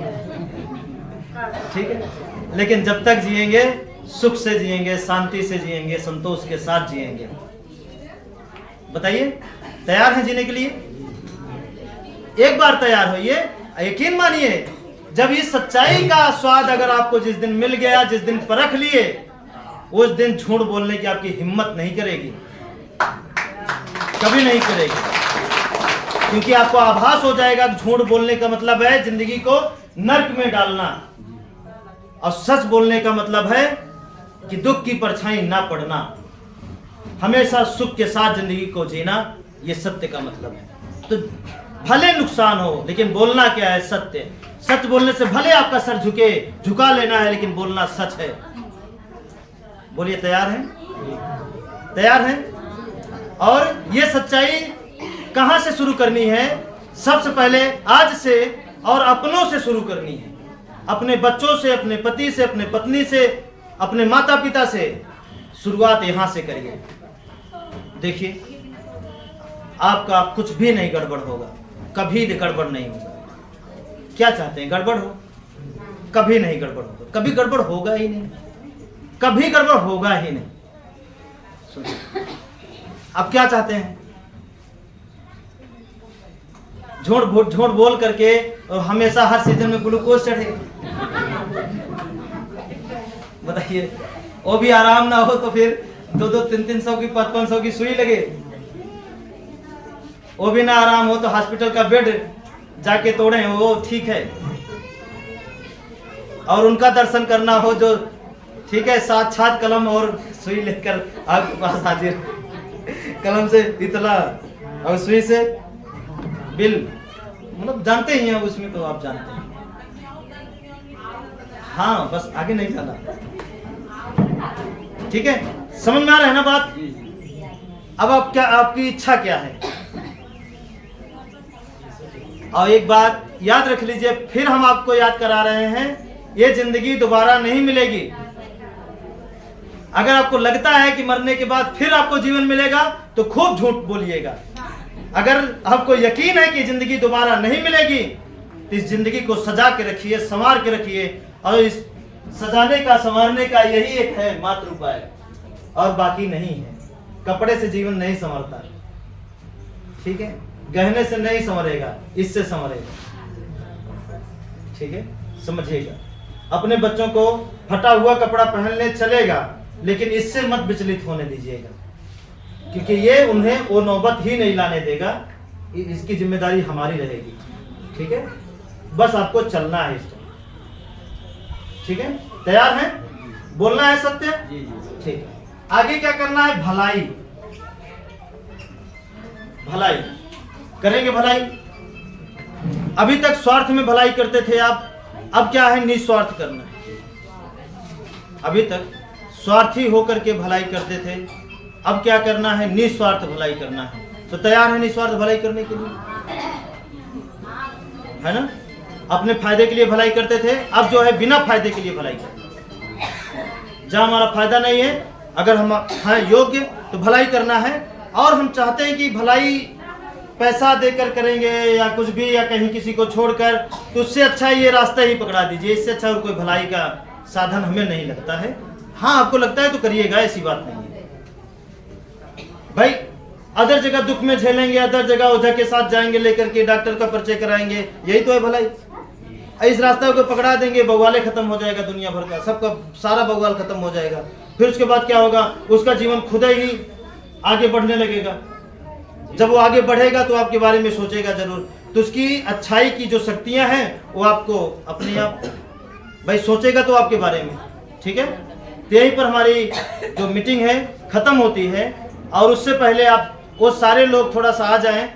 ठीक है। लेकिन जब तक जिएंगे सुख से जिएंगे, शांति से जिएंगे, संतोष के साथ जिएंगे। बताइए तैयार हैं जीने के लिए? एक बार तैयार होइए, यकीन मानिए, जब इस सच्चाई का स्वाद अगर आपको जिस दिन मिल गया, जिस दिन परख लिए, उस दिन झूठ बोलने की आपकी हिम्मत नहीं करेगी, कभी नहीं करेगी। क्योंकि आपको आभास हो जाएगा कि झूठ बोलने का मतलब है जिंदगी को नर्क में डालना, और सच बोलने का मतलब है कि दुख की परछाई ना पड़ना, हमेशा सुख के साथ जिंदगी को जीना। ये सत्य का मतलब है। तो भले नुकसान हो, लेकिन बोलना क्या है? सत्य। सच बोलने से भले आपका सर झुका लेना है, लेकिन बोलना सच है। बोलिए तैयार हैं? तैयार हैं? और ये सच्चाई कहां से शुरू करनी है? सबसे पहले आज से और अपनों से शुरू करनी है। अपने बच्चों से, अपने पति से, अपने पत्नी से, अपने माता पिता से शुरुआत यहां से करिए। देखिए आपका कुछ भी नहीं गड़बड़ होगा, कभी गड़बड़ नहीं होगा। क्या चाहते हैं? गड़बड़ हो? कभी नहीं गड़बड़ होगा, कभी गड़बड़ होगा ही नहीं, कभी गड़बड़ होगा ही नहीं। अब क्या चाहते हैं? झूठ बोल करके और हमेशा हर सीजन में ग्लूकोज चढ़े। बताइए, वो भी आराम ना हो तो फिर 200, 300 की 500 की सुई लगे। वो भी ना आराम हो तो हॉस्पिटल का बेड जाके तोड़े, वो ठीक है। और उनका दर्शन करना हो जो ठीक है, साक्षात कलम और सुई लेकर आपके पास हाजिर, कलम से इतला और सुई से बिल, मतलब जानते ही हैं उसमें, तो आप जानते हैं। हाँ बस आगे नहीं जाना, ठीक है। समझ में आ रहा है ना बात? अब आप क्या, आपकी इच्छा क्या है? और एक बात याद रख लीजिए, फिर हम आपको याद करा रहे हैं, ये जिंदगी दोबारा नहीं मिलेगी। अगर आपको लगता है कि मरने के बाद फिर आपको जीवन मिलेगा तो खूब झूठ बोलिएगा। अगर आपको यकीन है कि जिंदगी दोबारा नहीं मिलेगी तो इस जिंदगी को सजा के रखिए, संवार के रखिए। और इस सजाने का, संवारने का यही एक है मात्र उपाय, और बाकी नहीं है। कपड़े से जीवन नहीं संवरता, ठीक है। गहने से नहीं संवरेगा, इससे संवरेगा, ठीक है। समझिएगा, अपने बच्चों को फटा हुआ कपड़ा पहनने चलेगा, लेकिन इससे मत विचलित होने दीजिएगा, क्योंकि ये उन्हें वो नौबत ही नहीं लाने देगा। इसकी जिम्मेदारी हमारी रहेगी, ठीक है। बस आपको चलना है इसको, ठीक है। तैयार हैं? बोलना है सत्य, ठीक है। आगे क्या करना है? भलाई। भलाई करेंगे, भलाई। अभी तक स्वार्थ में भलाई करते थे आप, अब क्या है? निस्वार्थ करना है। अभी तक स्वार्थी होकर के भलाई करते थे, अब क्या करना है? निस्वार्थ भलाई करना है। तो तैयार है निस्वार्थ भलाई करने के लिए, है ना? अपने फायदे के लिए भलाई करते थे, अब जो है बिना फायदे के लिए भलाई करते। जहां हमारा फायदा नहीं है, अगर हम हैं योग्य तो भलाई करना है। और हम चाहते हैं कि भलाई पैसा देकर करेंगे या कुछ भी, या कहीं किसी को छोड़कर, तो उससे अच्छा ये रास्ता ही पकड़ा दीजिए। इससे अच्छा और कोई भलाई का साधन हमें नहीं लगता है। हाँ आपको लगता है तो करिएगा, ऐसी बात नहीं है। भाई अदर जगह दुख में झेलेंगे, अदर जगह ओझा के साथ जाएंगे, लेकर के डॉक्टर का परिचय कराएंगे, यही तो है भलाई। इस रास्ते को पकड़ा देंगे, बवाले खत्म हो जाएगा, दुनिया भर का सबका सारा बवाल खत्म हो जाएगा। फिर उसके बाद क्या होगा, उसका जीवन खुद ही आगे बढ़ने लगेगा। जब वो आगे बढ़ेगा तो आपके बारे में सोचेगा जरूर, तो उसकी अच्छाई की जो शक्तियां हैं वो आपको अपने आप भाई सोचेगा तो आपके बारे में, ठीक है। तो यहीं पर हमारी जो मीटिंग है खत्म होती है, और उससे पहले आप वो सारे लोग थोड़ा सा आ जाएं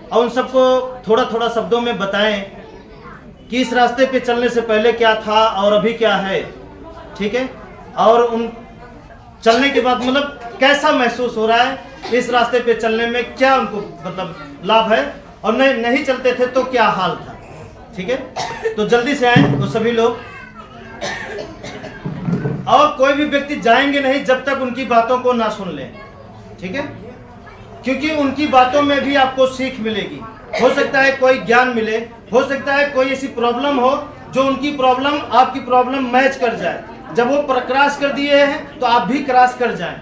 और उन सबको थोड़ा थोड़ा शब्दों में बताएं कि इस रास्ते पे चलने से पहले क्या था और अभी क्या है, ठीक है। और उन चलने के बाद मतलब कैसा महसूस हो रहा है, इस रास्ते पे चलने में क्या उनको मतलब लाभ है, और नहीं चलते थे तो क्या हाल था, ठीक है। तो जल्दी से आए वो सभी लोग, और कोई भी व्यक्ति जाएंगे नहीं जब तक उनकी बातों को ना सुन लें, ठीक है, क्योंकि उनकी बातों में भी आपको सीख मिलेगी। हो सकता है कोई ज्ञान मिले, हो सकता है कोई ऐसी प्रॉब्लम हो जो उनकी प्रॉब्लम आपकी प्रॉब्लम मैच कर जाए। जब वो क्रॉस कर दिए हैं तो आप भी क्रॉस कर जाएं,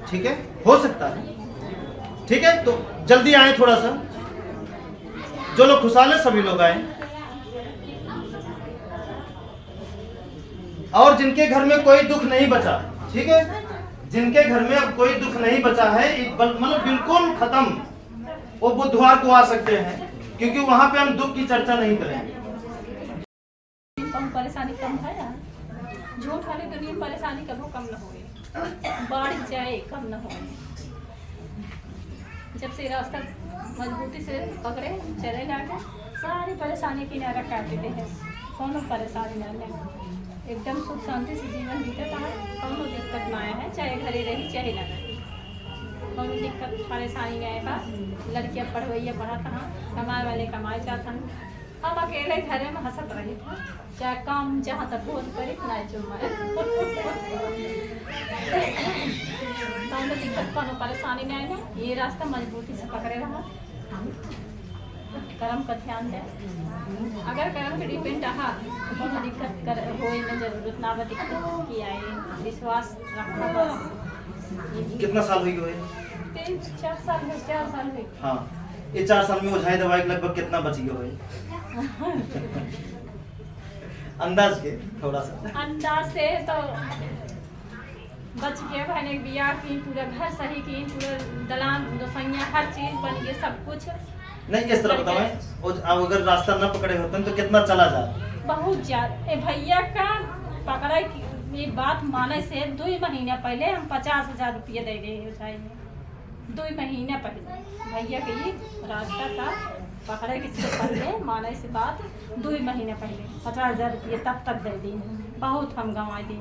ठीक है, हो सकता है, ठीक है। तो जल्दी आए थोड़ा सा, जो लोग खुशहाल है सभी लोग आए, और जिनके घर में कोई दुख नहीं बचा, ठीक है, जिनके घर में अब कोई दुख नहीं बचा है, मतलब बिल्कुल खत्म, वो बुधवार को आ सकते हैं, क्योंकि वहां पे हम दुख की चर्चा नहीं करेंगे। कम परेशानी कम है यार, झूठ वाली दुनिया में परेशानी कभी कम न होए, बढ़ जाए कम न होए। जब से रास्ता मजबूती से पकड़े चले जाके सारी परेशानी किनारा काट देते हैं, कोनो परेशानी नहीं, एकदम सुख शांति से जीवन बीतता है, कोनो दिक्कत ना आया है, चाहे घरे रही चाहे ना रही, कोनो दिक्कत परेशानी नहीं आएगा। लड़कियाँ पढ़वैया पढ़ा था, कमाए वाले कमाए जाता, हम अकेले घरे में हंसत रही था, चाहे काम जहाँ तक भोज करी ना चुमाए, कोनो दिक्कत कोनो परेशानी नहीं है। ये रास्ता मजबूती से पकड़े रहा, कर्म का ध्यान दे, अगर कर्म पे डिपेंड रहा तो कोनो दिक्कत कर होए में जरूरत ना बा, दिक्कत की आए, विश्वास रखना बस। कितना साल हुई हुए? 3-4 साल में, 4 साल हुई। हाँ, ये 4 साल में ओझाई दवाई लगभग कितना बच गया हुए? अंदाज के थोड़ा सा अंदाज से तो बच गया, बहने बिया की, पूरा घर सही की, पूरा दलान दोसैया हर चीज बन गई, सब कुछ। नहीं इस तरह बताओ, अब अगर रास्ता न पकड़े होते तो कितना चला जाए? बहुत ज्यादा। भैया का पकड़ा ये बात माने से 2 महीना पहले हम 50,000 रुपये दे गए उठाई में, 2 महीना पहले भैया के ये रास्ता था पकड़े किसी पहले माने से बात 2 महीने पहले 50,000 रुपये तब तक दे दी, बहुत हम गंवाए दी।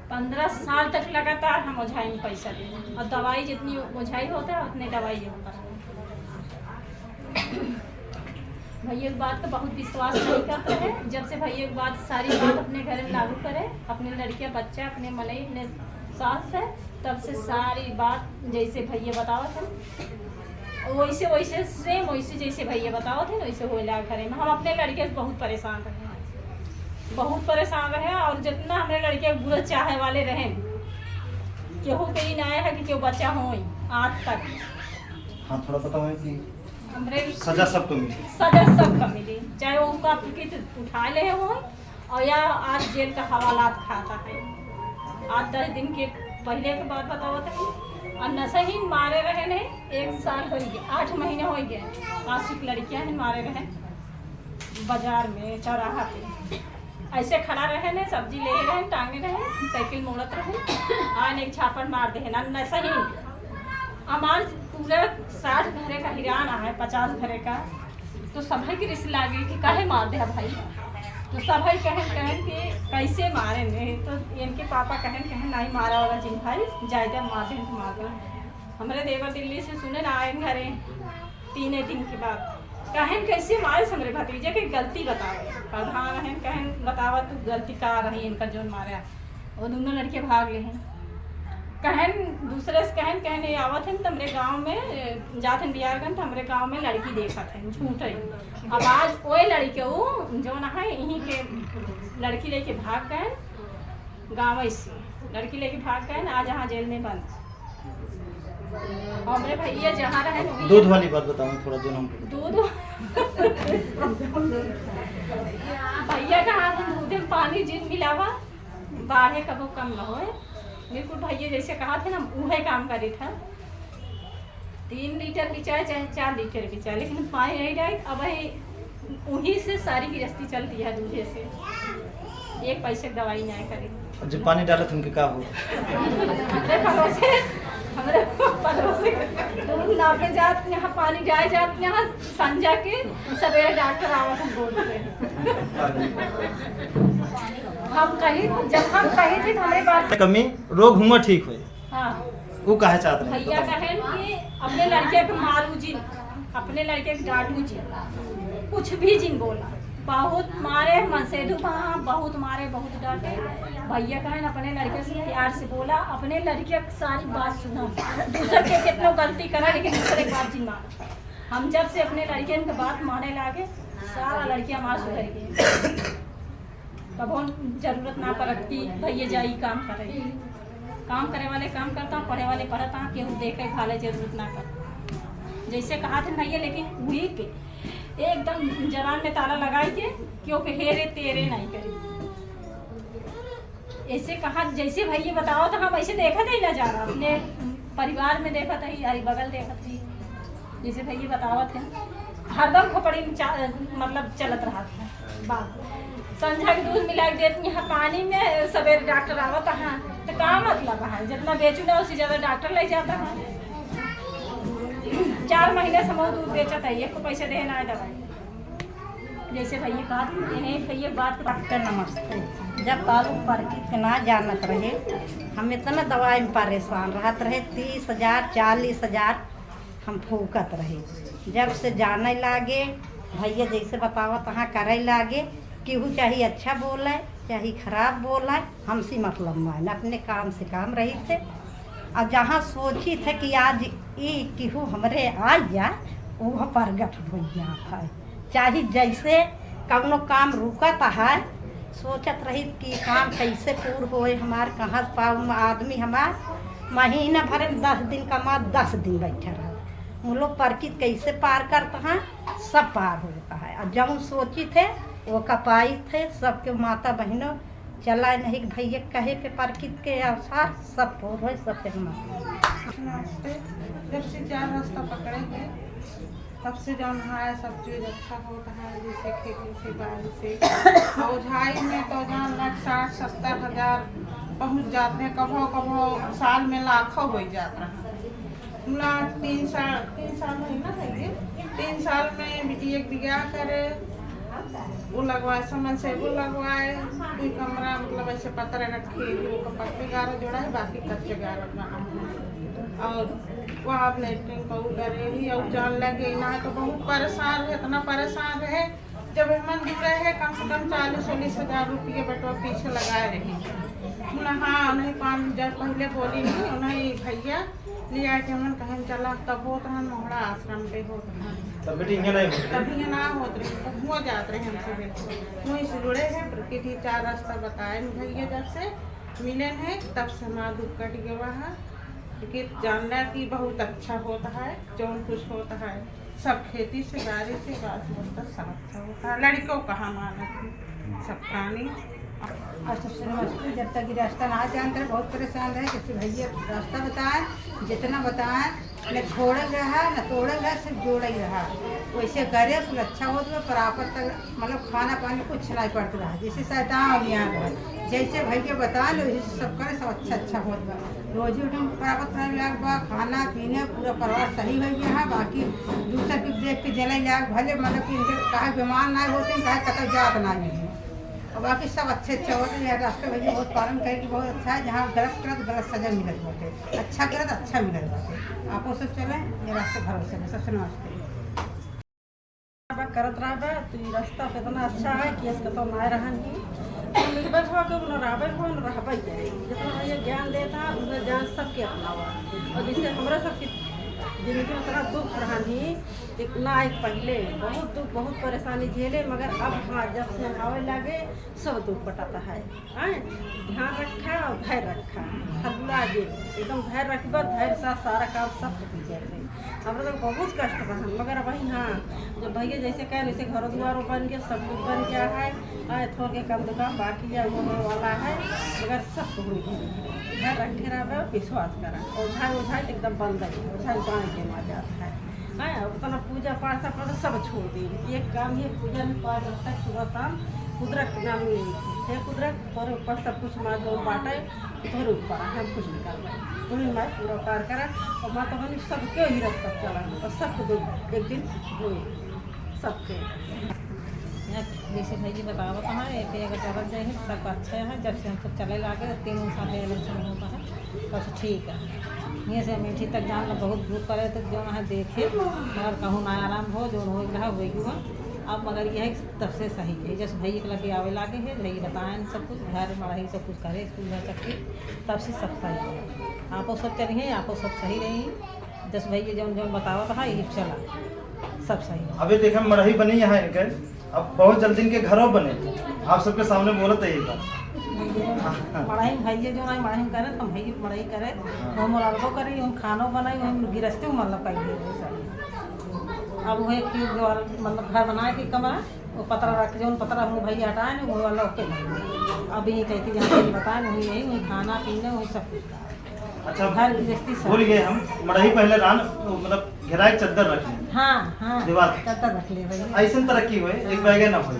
15 साल तक लगातार हम ओझाई में पैसा दे, और दवाई जितनी ओझाई होता है उतनी दवाई होता है। भैया की बात का बहुत विश्वास नहीं करते हैं, जब से भैया की बात सारी बात अपने घर में लागू करे, अपने लड़कियां बच्चा अपने मलई अपने सास है, तब से सारी बात जैसे भैया बताओ थे वैसे वैसे सेम वैसे जैसे भैया बताओ थे वैसे हो लगा घरे में। हम अपने लड़के से बहुत परेशान रहे, बहुत परेशान रहे, और जितना हमारे लड़के बुरा चाहे वाले रहे, केहू के ही ना है कि केहू बच्चा हो आज तक। हाँ थोड़ा पता है कि हमरे सजा सबको मिली, सजा सबका मिली, चाहे वो उनका उठा ले हो और या आज जेल का हवालात खाता है। आज 10 दिन के पहले के बाद बताओ था, और नशा ही मारे रहे ने 1 साल हो गए, 8 महीने हो गए। 5 लड़कियां ही मारे रहे बाजार में चौराहा पे, ऐसे खड़ा रहे ने, सब्जी ले रहे टांगे रहे, साइकिल मोड़त रहे, आन एक छापर मार दे ना नशा ही। हमार पूरा 60 घरे का हिरान है, 50 घरे का, तो सभी की रिश्ते लागे कि काहे मार दे भाई, तो सभी कहन कि कैसे मारे ने, तो इनके पापा कहन नहीं मारा होगा जिन भाई जायदा मार दे तो मार दे। हमारे देवर दिल्ली से सुने ना आए घरे 3 दिन के बाद, कहन कैसे मारे हमारे भतीजे की गलती बतावे, प्रधान है कहन बतावा तू गलती का रही इनका जो मारा, वो दोनों लड़के भाग ले हैं। कहन दूसरे से कहन ये आवत है तो हमारे गांव में जाते हैं बिहारगंज, तो हमारे गांव में लड़की देखत है झूठ है। अब आज वही लड़के वो जो ना है यहीं के लड़की लेके भाग गए, गाँव से लड़की लेके भाग गए ना, आज यहाँ जेल में बंद। हमरे भैया जहाँ रहे वहीं दूध वाली बात बताओ थोड़ा जो हम दूध भैया का हाथ में दूध में पानी जिन मिलावा बाढ़े कबो कम न होए। बिल्कुल भैया जैसे कहा थे ना वह काम करी था। 3 लीटर की चाय चाहे 4 लीटर की चाय, लेकिन पानी नहीं डाल। अब वहीं से सारी गृहस्थी चलती है, दूधे से। 1 पैसे की दवाई नहीं करी। जब पानी डाला तो उनके का हो हमारे पड़ोसी दूध नापे जात यहाँ पानी जाए जात यहाँ संजा के सवेरे डॉक्टर आवत हम बोलते हम कही जब हम कही थी तो हमारे बात कमी रोग हुआ ठीक हुए। हाँ वो कहे चाहते हैं भैया कहे कि अपने लड़के को मारू जी, अपने लड़के को डांटू जी, कुछ भी जिन बोला। बहुत मारे मनसेधु वहाँ, बहुत मारे, बहुत डांटे। भैया कहें अपने लड़के से प्यार से बोला, अपने लड़के की सारी बात सुना। दूसरे के कितना गलती करा लेकिन दूसरे की बात जिन माना। हम जब से अपने लड़के की बात माने लागे सारा लड़की हमारा सुधर गई। कब हम जरूरत ना पड़ती भैया जाई काम करे। काम करे वाले काम करता हूँ, पढ़े वाले पढ़ता हूँ, केहू देखे खाले जरूरत ना कर। जैसे कहा थे भैया, लेकिन हुई के एकदम जवान में ताला लगाई के क्योंकि हेरे तेरे नहीं करी। ऐसे कहा जैसे भैया बताओ तो हम ऐसे देखा था ही ना जा रहा, अपने परिवार में देखा था ही, अरे बगल देखा थी। जैसे भैया बतावा थे हरदम खोपड़ी मतलब चलत रहा था बात। संझा के दूध मिला के देती यहाँ पानी में, सवेरे डॉक्टर आवत है तो का मतलब है, जितना बेचू ना उससे ज़्यादा डॉक्टर ले जाता है। 4 महीने से मैं दूध बेचा था, 1 को पैसे देना है दवाई। जैसे भैया कहा भैया बात डॉक्टर नमस्ते। जब तालुक परकित के ना जानत रहे, हम इतना दवाई में परेशान रहत रहे। 30,000 40,000 हम फूकत रहे। जब से जाने लागे भैया जैसे बतावा तहाँ करे लागे, केहू चाहे अच्छा बोले चाहे खराब बोले, हमसे मतलब मान अपने काम से काम रही थे। और जहाँ सोची थे कि आज ये केहू हमरे आ जाए, वह प्रगट हो गया था। चाहे जैसे कौनो काम रुकत है, सोचत रही कि काम कैसे पूर्ण होए हमार, कहाँ पाऊँ आदमी हमार महीना भर 10 दिन कमा 10 दिन बैठा रहा। वो लोग परकित कैसे पार करता है, सब पार होता है। और जब सोची थे वो कपाई थे, सबके माता बहनों चला नहीं भैया कहे पे परकित के अनुसार सब पूर्ण हो, सब पे नमस्ते। जब से 4 रास्ता पकड़ेंगे तब से जो है सब चीज़ अच्छा होता है। जैसे खेती से बारिश से ओझाई में तो जहाँ 60-70 हज़ार पहुँच जाते हैं, कभो कभो साल में लाखों हो जाता है। 3 साल महीना है, 3 साल में बिटिया बिया करे, वो लगवाए समय से वो लगवाए। 2 कमरा मतलब ऐसे पत्थर रखे, वो पत्ते 11 जोड़ा है, बाकी कच्चे 11 बना है। और वहाँ लेटरिन पाउडर ही और जान लगे ना, तो बहुत परेशान रहे, इतना परेशान रहे। जब हम जुड़े हैं कम से कम 40-40 हज़ार रुपये बटवा पीछे लगाए रहे। हाँ उन्हें 5 जब पहले बोली नहीं, उन्हें भैया लिया के मन कहें चला, तब होता है मोहड़ा आश्रम पे होता तभी ना होत रहे, तब हो जात रहे हमसे बेटे वहीं से जुड़े हैं। प्रकृति 4 रास्ता बताए भैया, जब से मिले हैं तब से हमारा दुख कट गया है। कि जानना कि बहुत अच्छा होता है, जौन कुछ होता है सब खेती से बारिश से बात होता सब अच्छा होता है। लड़कों कहाँ मानत सब प्राणी। और सबसे नमस्ते। जब तक रास्ता ना जानते रहे बहुत परेशान रहे, जैसे भैया रास्ता बताए, जितना बताए न छोड़ रहा न तोड़ रहा, सिर्फ जोड़ ही रहा। वैसे करे कुछ अच्छा हो तो प्राप्त तक मतलब खाना पानी कुछ नहीं पड़ता रहा। जैसे शैतान यहाँ रहे, जैसे भैया बताए लो वैसे सब करे, सब अच्छा होता बा। रोजी रोटी प्राप्त होने लग बा, खाना पीने पूरा परिवार सही हो गया है। बाकी दूसरे के देख के जले लाग भले मतलब कि इनके कहा बीमार ना होते, कहा कतई जात ना है, और बाकी सब अच्छे होते हैं। रास्ते भैया बहुत पालन करेगी, बहुत अच्छा है। जहाँ गलत करत गलत सजा मिलत बाटे, अच्छा करत अच्छा मिलत बाटे। आपो सब चले ये रास्ते भरोसे में। सबसे नमस्ते। करत रहा तो ये रास्ता कितना अच्छा है कि इसका तो ना रहन ही मिलबे हो के न रहबे हो न रहबे जितना भैया ज्ञान देता उतना ज्ञान सबके अपना हुआ। और जैसे हमरा सबके जिंदगी में इतना दुख रहा नहीं इतना एक पहले बहुत दुख बहुत परेशानी झेले मगर अब हाँ जब से आवे लगे सब दुख पटाता है हैं ध्यान रखा और धैर्य रखा हल्ला जे एकदम धैर्य रखबा धैर्य से सारा काम सब हो जाए हमरा लोग बहुत कष्ट रहा मगर वही हाँ जब भैया जैसे कह वैसे घर द्वार बन गया सब कुछ बन गया है थोड़ा के कम दुकान बाकी या होने वाला है मगर सब हो गया घर रखे रहा विश्वास करा ओझाई एकदम बंद है ओझाई गाँव के मार जाता है उतना पूजा पाठ सब छोड़ दी एक काम ही पूजा में 5 बजे तक सुबह शाम कुदरत नाम है कुदरत तोरे ऊपर सब कुछ माँ जो बांटे तोरे ऊपर हम कुछ नहीं कर पाए तुम्हें मैं पूरा पार करा और माँ तो बनी सबके ही रास्ता चला और सबको एक दिन हुए सबके जैसे भाई जी बतावत है कि अगर चलत जाए है सब अच्छा है जब से हम सब चले लागे 3 साल इलेक्शन होता है बस ठीक है ये से मीठी तक जान बहुत दूर करे तो जो है देखे मगर कहूँ ना आराम हो जो हो रहा वही हुआ अब मगर यह तब से सही है जैसे भैया के लगे आवे लागे है भैया बताएं सब कुछ घर मढ़ाई सब कुछ करे स्कूल जा सकती तब से सब सही है आपो सब चलिए आपो सब सही रही जैसे भैया जो जो बतावत है यही चला सब सही है। अभी देखा मढ़ई बनी यहाँ इनके अब बहुत जल्दी इनके घरों बने आप सबके सामने बोलते है ये बात मढ़ाई भैया जो है मढ़ाई करे तो भैया मढ़ाई करे हम लड़को करी हम खानो बनाई हम गिरस्ती मतलब पाई अब वह कि जो मतलब घर बनाए के कमरा वो पतरा रख जो पतरा हम भैया हटाए ना वो वाला ओके अभी ये कहती जहाँ बताए वही यही वही खाना पीना वही सब कुछ अच्छा घर गिरस्ती सब भूल गए हम मढ़ई पहले रान मतलब घेराए चद्दर रखे हाँ हाँ दीवार चद्दर रख ले भैया ऐसे तरक्की हुए एक बैगे ना हुए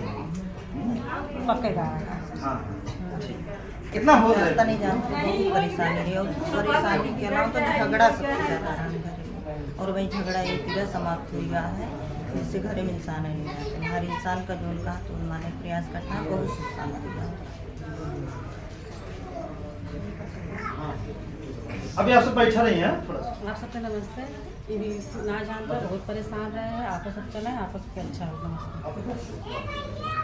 पक्केगा हाँ कितना हो रहा रास्ता नहीं जानते बहुत परेशानी है और परेशानी के अलावा तो झगड़ा सबसे ज़्यादा रहा है और वही झगड़ा एक पूरा समाप्त हो गया है जिससे घर में इंसान नहीं रहते हर इंसान का जो उनका तो माने प्रयास करना बहुत शांति है। अभी आप सब बैठा रही हैं थोड़ा सा आप सबके नमस्ते ये भी ना जानकर बहुत परेशान रहे हैं आपस सब चले आपस के अच्छा नमस्ते।